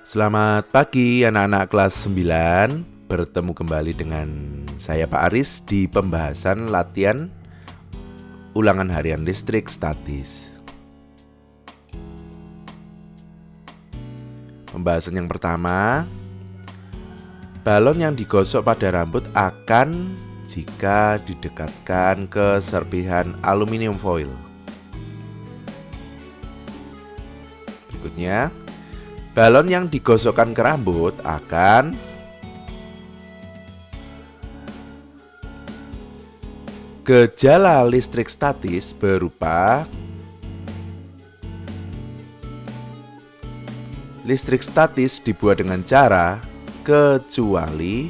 Selamat pagi anak-anak kelas 9. Bertemu kembali dengan saya Pak Aris di pembahasan latihan ulangan harian listrik statis. Pembahasan yang pertama, balon yang digosok pada rambut akan jika didekatkan ke serpihan aluminium foil. Berikutnya, balon yang digosokkan ke rambut akan gejala listrik statis berupa listrik statis dibuat dengan cara kecuali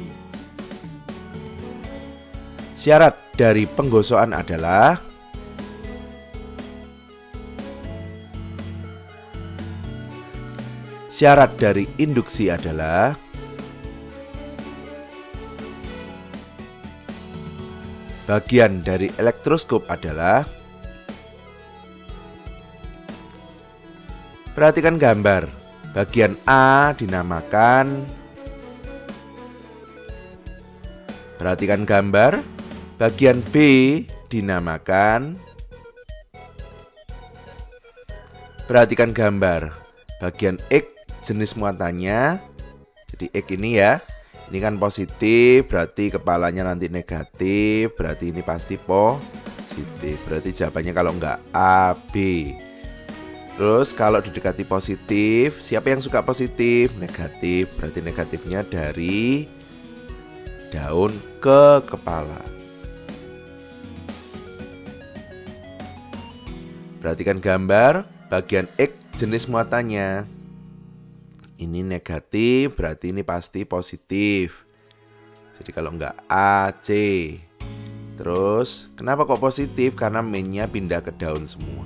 syarat dari penggosokan adalah syarat dari induksi adalah bagian dari elektroskop adalah. Perhatikan gambar. Bagian A dinamakan. Perhatikan gambar. Bagian B dinamakan. Perhatikan gambar. Bagian X jenis muatannya, jadi X ini ya, ini kan positif, berarti kepalanya nanti negatif, berarti ini pasti positif. Berarti jawabannya kalau enggak A, B. Terus kalau didekati positif, siapa yang suka positif? Negatif, berarti negatifnya dari daun ke kepala. Perhatikan gambar, bagian X jenis muatannya. Ini negatif, berarti ini pasti positif. Jadi kalau enggak A, C. Terus, kenapa kok positif? Karena mainnya pindah ke daun semua.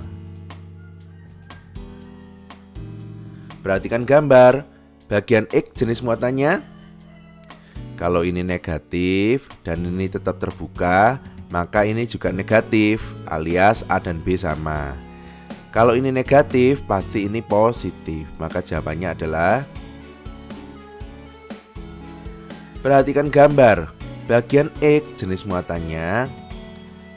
Perhatikan gambar. Bagian X jenis muatannya. Kalau ini negatif dan ini tetap terbuka, maka ini juga negatif, alias A dan B sama. Kalau ini negatif, pasti ini positif. Maka jawabannya adalah. Perhatikan gambar. Bagian X jenis muatannya.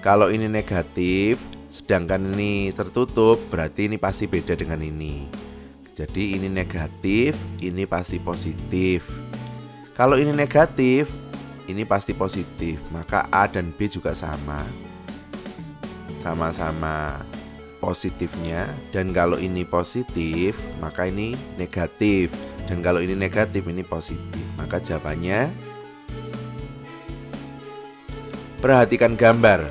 Kalau ini negatif, sedangkan ini tertutup, berarti ini pasti beda dengan ini. Jadi ini negatif, ini pasti positif. Kalau ini negatif, ini pasti positif. Maka A dan B juga sama. Sama-sama positifnya, dan kalau ini positif maka ini negatif, dan kalau ini negatif ini positif. Maka jawabannya, perhatikan gambar.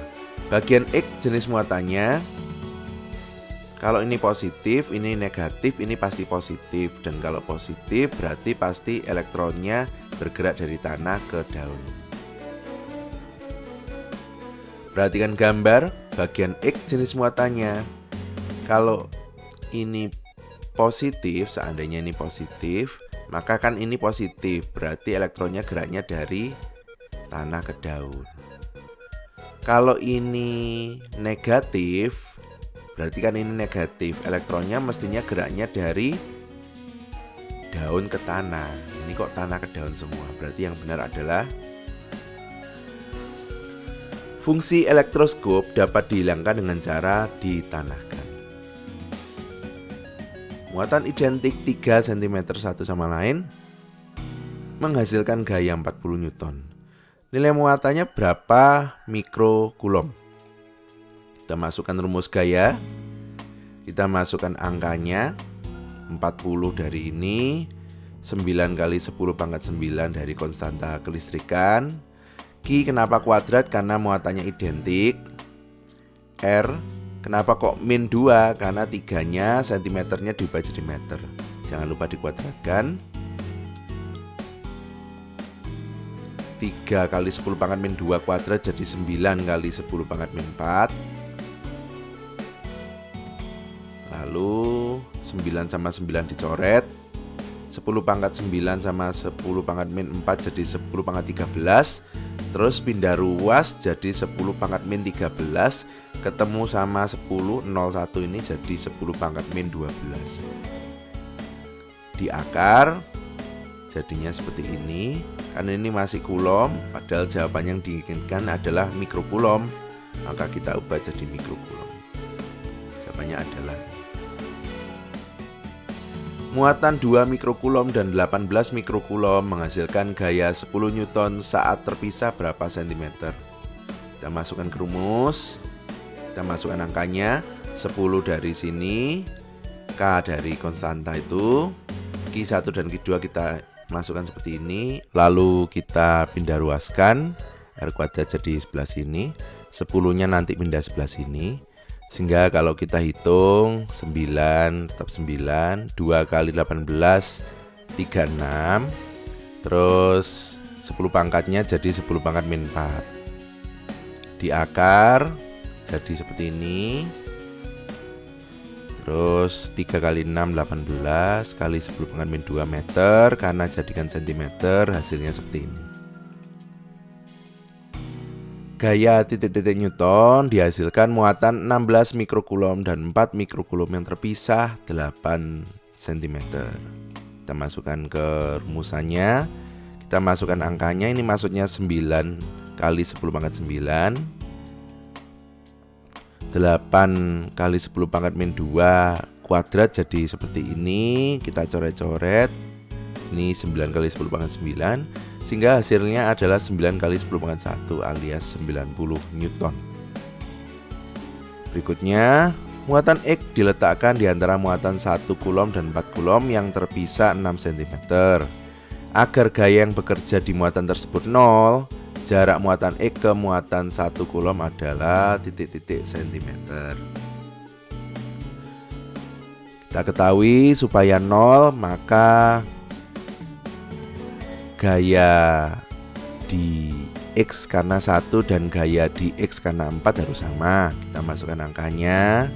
Bagian X jenis muatannya. Kalau ini positif, ini negatif, ini pasti positif, dan kalau positif berarti pasti elektronnya bergerak dari tanah ke daun. Perhatikan gambar. Bagian X jenis muatannya. Kalau ini positif, seandainya ini positif, maka kan ini positif, berarti elektronnya geraknya dari tanah ke daun. Kalau ini negatif, berarti kan ini negatif, elektronnya mestinya geraknya dari daun ke tanah. Ini kok tanah ke daun semua, berarti yang benar adalah fungsi elektroskop dapat dihilangkan dengan cara ditanahkan. Muatan identik 3 cm satu sama lain menghasilkan gaya 40 Newton. Nilai muatannya berapa mikrokulom? Kita masukkan rumus gaya. Kita masukkan angkanya. 40 dari ini, 9 kali 10 pangkat 9 dari konstanta kelistrikan. Q kenapa kuadrat? Karena muatannya identik. R kenapa kok min 2? Karena 3-nya cm-nya diubah jadi meter. Jangan lupa dikuadratkan. 3 kali 10 pangkat min 2 kuadrat jadi 9 kali 10 pangkat min 4. Lalu 9 sama 9 dicoret. 10 pangkat 9 sama 10 pangkat min 4 jadi 10 pangkat 13. Terus pindah ruas jadi 10 pangkat min 13. Ketemu sama 10, 01 ini jadi 10 pangkat min 12. Di akar jadinya seperti ini. Karena ini masih kulom, padahal jawaban yang diinginkan adalah mikrokulom, maka kita ubah jadi mikrokulom. Jawabannya adalah muatan 2 mikrokulom dan 18 mikrokulom menghasilkan gaya 10 Newton saat terpisah berapa sentimeter. Kita masukkan ke rumus, kita masukkan angkanya, 10 dari sini, K dari konstanta itu, Q1 dan Q2 kita masukkan seperti ini, lalu kita pindah ruaskan, R kuadrat jadi sebelah sini, 10-nya nanti pindah sebelah sini. Sehingga kalau kita hitung 9 tetap 9, 2 kali 18 36, terus 10 pangkatnya jadi 10 pangkat min 4. Di akar jadi seperti ini. Terus 3 kali 6 18 kali 10 pangkat min 2 meter, karena jadikan centimeter hasilnya seperti ini. Gaya titik-titik Newton dihasilkan muatan 16 mikrokulom dan 4 mikrokulom yang terpisah 8 cm. Kita masukkan ke rumusannya, kita masukkan angkanya, ini maksudnya 9 kali 10 pangkat 9, 8 kali 10 pangkat min 2 kuadrat jadi seperti ini. Kita coret-coret, ini 9 kali 10 pangkat 9, sehingga hasilnya adalah 9 kali 10 pangkat 1 alias 90 Newton. Berikutnya, muatan X diletakkan di antara muatan 1 kulom dan 4 kulom yang terpisah 6 cm. Agar gaya yang bekerja di muatan tersebut 0, jarak muatan X ke muatan 1 kulom adalah titik-titik centimeter. Kita ketahui supaya 0, maka gaya di X karena 1 dan gaya di X karena 4 harus sama. Kita masukkan angkanya,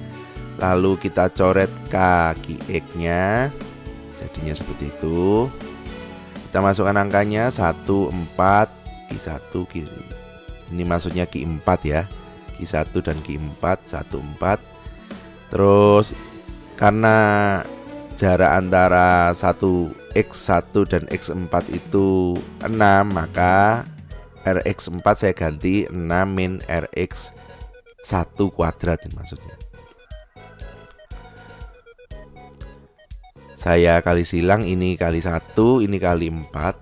lalu kita coret kaki X nya, jadinya seperti itu. Kita masukkan angkanya 1, 4, Q1, ini maksudnya Q4 ya, Q1 dan Q4, 1, 4. Terus karena jarak antara X1 dan X4 itu 6, maka Rx4 saya ganti 6 min Rx1 kuadrat maksudnya. Saya kali silang, ini kali 1, ini kali 4.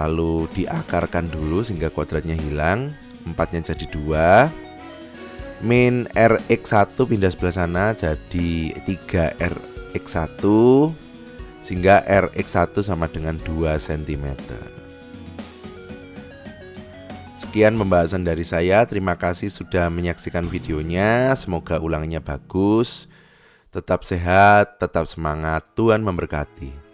Lalu diakarkan dulu sehingga kuadratnya hilang, 4-nya jadi 2. Min Rx1 pindah sebelah sana jadi 3Rx1, sehingga Rx1 sama dengan 2 cm. Sekian pembahasan dari saya. Terima kasih sudah menyaksikan videonya. Semoga ulangannya bagus. Tetap sehat, tetap semangat. Tuhan memberkati.